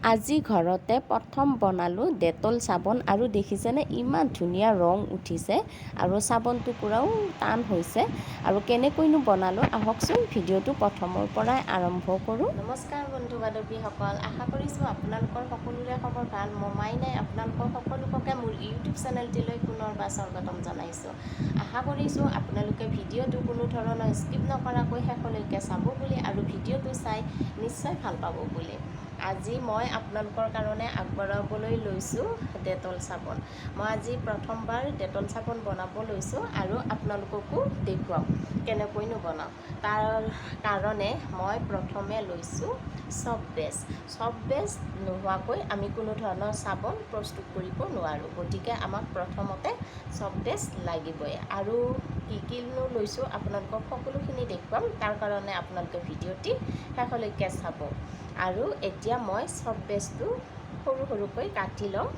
আজি ঘৰতে প্ৰথম বনালোঁ ডেটল চাবোন আৰু দেখিছেনে ইমান ধুনীয়া ৰং উঠিছে আৰু চাবোন টুকুৰাও টান হৈছে আৰু কেনেকৈনো বনালোঁ আহকচোন ভিডিঅ'টো প্ৰথমৰ পৰাই আৰম্ভ কৰোঁ। নমস্কাৰ বন্ধু বান্ধৱীসকল, আশা কৰিছোঁ আপোনালোকৰ সকলোৰে খবৰ ভাল। মই নাই আপোনালোকৰ সকলোকে মোৰ ইউটিউব চেনেলটিলৈ পুনৰবাৰ স্বাগতম জনাইছোঁ। আশা কৰিছোঁ আপোনালোকে ভিডিঅ'টো কোনো ধৰণৰ স্কিপ নকৰাকৈ শেষলৈকে চাব বুলি আৰু ভিডিঅ'টো চাই নিশ্চয় ভাল পাব বুলি। আজি মই আপোনালোকৰ কাৰণে আগবঢ়াবলৈ লৈছোঁ ডেটল চাবোন। মই আজি প্ৰথমবাৰ ডেটল চাবোন বনাব লৈছোঁ আৰু আপোনালোককো দেখুৱাম কেনেকৈনো বনাওঁ। তাৰ কাৰণে মই প্ৰথমে লৈছোঁ চফ বেছ নোহোৱাকৈ আমি কোনো ধৰণৰ চাবোন প্ৰস্তুত কৰিব নোৱাৰোঁ, গতিকে আমাক প্ৰথমতে চফ বেছ লাগিবই। আৰু কিনো লৈছোঁ আপোনালোকক সকলোখিনি দেখুৱাম, তাৰ কাৰণে আপোনালোকে ভিডিঅ'টি শেষলৈকে চাব। আৰু এতিয়া মই চফ বেছটো সৰু সৰুকৈ কাটি লওঁ।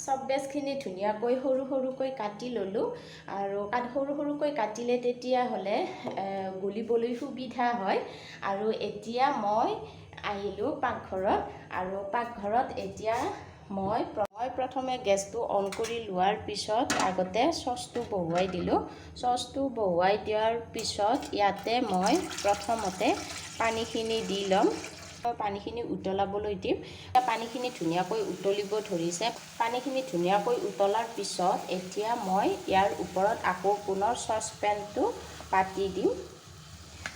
চফ বেছখিনি ধুনীয়াকৈ সৰু সৰুকৈ কাটি ল'লোঁ আৰু সৰু সৰুকৈ কাটিলে তেতিয়াহ'লে গলিবলৈ সুবিধা হয়। আৰু এতিয়া মই আহিলোঁ পাকঘৰত আৰু পাকঘৰত এতিয়া মই প্ৰথমে গেছটো অন কৰি লোৱাৰ পিছত আগতে চচটো বহুৱাই দিলোঁ। চচটো বহুৱাই দিয়াৰ পিছত ইয়াতে মই প্ৰথমতে পানীখিনি দি ল'ম। পানীখিনি উতলাবলৈ দিম। পানীখিনি ধুনীয়াকৈ উতলিব ধৰিছে। পানীখিনি ধুনীয়াকৈ উতলাৰ পিছত এতিয়া মই ইয়াৰ ওপৰত আকৌ পুনৰ চচপেনটো পাতি দিম।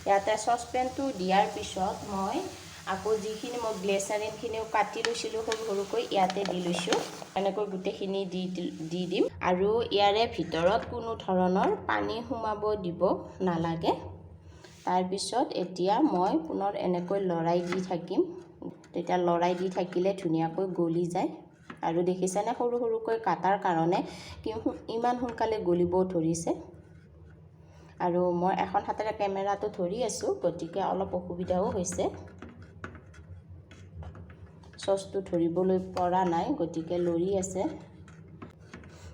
ইয়াতে চচপেনটো দিয়াৰ পিছত মই আকৌ যিখিনি মই গ্লিচাৰিনখিনিও কাটি লৈছিলোঁ সৰু সৰুকৈ ইয়াতে দি লৈছোঁ। এনেকৈ গোটেইখিনি দি দিম আৰু ইয়াৰে ভিতৰত কোনো ধৰণৰ পানী সোমাব দিব নালাগে। তাৰপিছত এতিয়া মই পুনৰ এনেকৈ লৰাই দি থাকিম। তেতিয়া লৰাই দি থাকিলে ধুনীয়াকৈ গলি যায় আৰু দেখিছেনে সৰু সৰুকৈ কাটাৰ কাৰণে ইমান সোনকালে গলিব ধৰিছে। আৰু মই এখন হাতেৰে কেমেৰাটো ধৰি আছোঁ, গতিকে অলপ অসুবিধাও হৈছে। চচটো ধৰিবলৈ পৰা নাই, গতিকে লৰি আছে।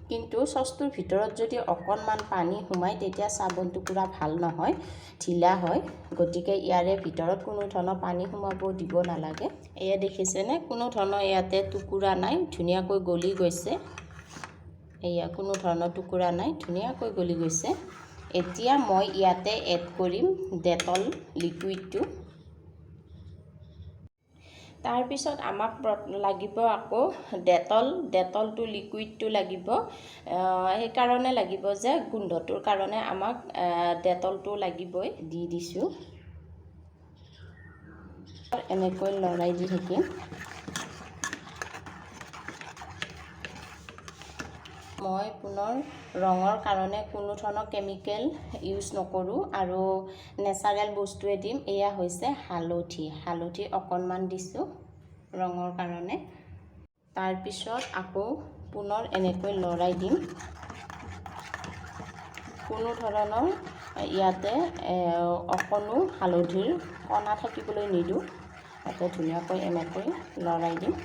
কিন্তু চচটোৰ ভিতৰত যদি অকণমান পানী সোমায় তেতিয়া চাবোন টুকুৰা ভাল নহয়, ঢিলা হয়। গতিকে ইয়াৰে ভিতৰত কোনো ধৰণৰ পানী সোমাব দিব নালাগে। এয়া দেখিছেনে কোনো ধৰণৰ ইয়াতে টুকুৰা নাই, ধুনীয়াকৈ গলি গৈছে। এয়া কোনো ধৰণৰ টুকুৰা নাই, ধুনীয়াকৈ গলি গৈছে। এতিয়া মই ইয়াতে এড কৰিম ডেটল লিকুইডটো। তাৰপিছত আমাক লাগিব আকৌ ডেটলটো লিকুইডটো লাগিব। সেইকাৰণে লাগিব যে গোন্ধটোৰ কাৰণে আমাক ডেটলটো লাগিবই। দি দিছোঁ, এনেকৈ লৰাই দি থাকিম। মই পুনৰ ৰঙৰ কাৰণে কোনো ধৰণৰ কেমিকেল ইউজ নকৰোঁ আৰু নেচাৰেল বস্তুৱে দিম। এয়া হৈছে হালধি অকণমান দিছোঁ ৰঙৰ কাৰণে। তাৰপিছত আকৌ পুনৰ এনেকৈ লৰাই দিম। কোনো ধৰণৰ ইয়াতে অকণো হালধিৰ কণা থাকিবলৈ নিদিওঁ। ইয়াতে ধুনীয়াকৈ এনেকৈ লৰাই দিম।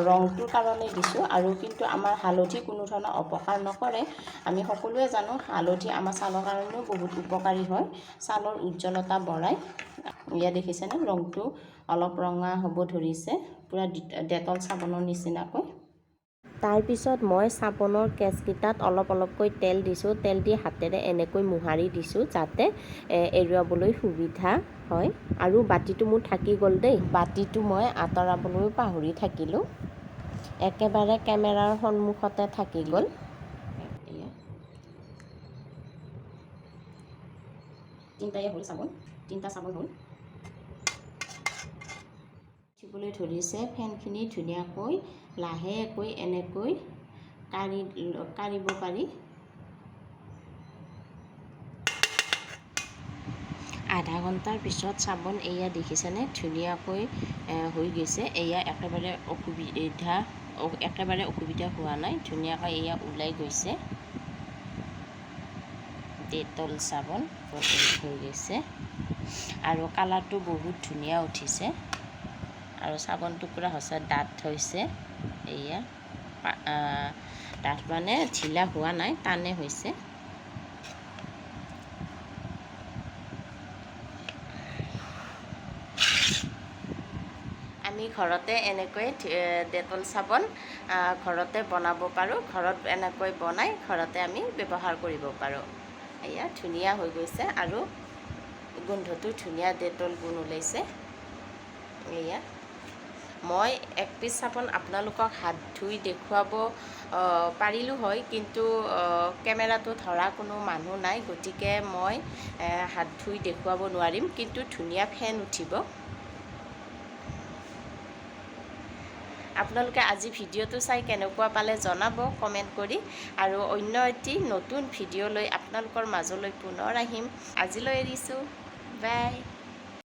ৰংটোৰ কাৰণে দিছোঁ আৰু কিন্তু আমাৰ হালধি কোনো ধৰণৰ অপকাৰ নকৰে। আমি সকলোৱে জানো হালধি আমাৰ ছালৰ কাৰণেও বহুত উপকাৰী হয়, ছালৰ উজ্জ্বলতা বঢ়ায়। ইয়াত দেখিছেনে ৰংটো অলপ ৰঙা হ'ব ধৰিছে, পূৰা ডেটল চাবোনৰ নিচিনাকৈ। তাৰপিছত মই চাবোনৰ কেছকেইটাত অলপ অলপকৈ তেল দিছোঁ। তেল দি হাতেৰে এনেকৈ মোহাৰি দিছোঁ যাতে এৰুৱাবলৈ সুবিধা হয়। আৰু বাতিটো মোৰ থাকি গ'ল দেই, বাতিটো মই আঁতৰাবলৈ পাহৰি থাকিলোঁ। একেবাৰে কেমেৰাৰ সন্মুখতে থাকি গ'ল। তিনিটা চাবোন হ'ল। উঠিবলৈ ধৰিছে। ফেনখিনি ধুনীয়াকৈ লাহেকৈ এনেকৈ কাঢ়িব পাৰি। আধা ঘণ্টাৰ পিছত চাবোন এয়া দেখিছেনে ধুনীয়াকৈ হৈ গৈছে। এয়া একেবাৰে অসুবিধা হোৱা নাই, ধুনীয়াকৈ এয়া ওলাই গৈছে। ডেটল চাবোন হৈ গৈছে আৰু কালাৰটো বহুত ধুনীয়া উঠিছে আৰু চাবোন টুকুৰা হৈছে ডাঠ হৈছে। এয়া ডাঠ মানে ঢিলা হোৱা নাই, টানে হৈছে। আমি ঘৰতে এনেকৈ ডেটল চাবোন ঘৰতে বনাব পাৰোঁ। ঘৰত এনেকৈ বনাই ঘৰতে আমি ব্যৱহাৰ কৰিব পাৰোঁ। এয়া ধুনীয়া হৈ গৈছে আৰু গোন্ধটো ধুনীয়া ডেটল গুণ ওলাইছে। এয়া মই এক পিচ চাবোন আপোনালোকক হাত ধুই দেখুৱাব পাৰিলোঁ হয়, কিন্তু কেমেৰাটো ধৰা কোনো মানুহ নাই, গতিকে মই হাত ধুই দেখুৱাব নোৱাৰিম, কিন্তু ধুনীয়া ফেন উঠিব। আপোনালোকে আজি ভিডিঅ'টো চাই কেনেকুৱা পালে জনাব কমেণ্ট কৰি, আৰু অন্য এটি নতুন ভিডিঅ' লৈ আপোনালোকৰ মাজলৈ পুনৰ আহিম। আজিলৈ এৰিছোঁ, বাই।